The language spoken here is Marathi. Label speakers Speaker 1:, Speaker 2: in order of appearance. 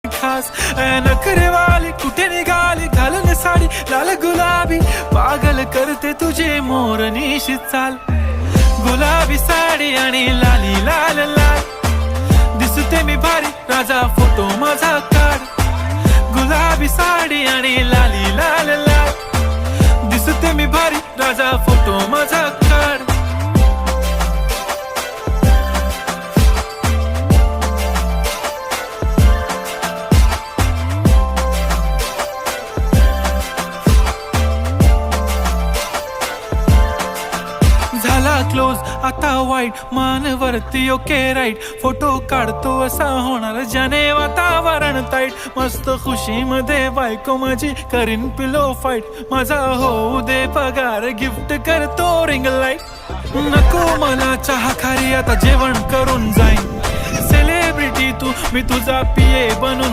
Speaker 1: खास नखरेवाली कुठे निघाली घालून साडी लाल गुलाबी पागल करते तुझे मोरनीशी चाल गुलाबी साडी आणि लाली लाल लाल दिसते मी भारी राजा फोटो माझा काढ गुलाबी साडी आणि लाली लाल लाल दिसते मी भारी राजा फोटो माझा काढ झाला क्लोज आता वाईट मानवरती ओके राईट फोटो काढतो असा होणार ज्याने वातावरण ताईट मस्त खुशी मध्ये बायको माझी करीन पिलो फाईट माझा होऊ दे पगार गिफ्ट करतो रिंग लाईट नको मला चहा खारी आता जेवण करून जाईन सेलिब्रिटी तू मी तुझा पिये बनून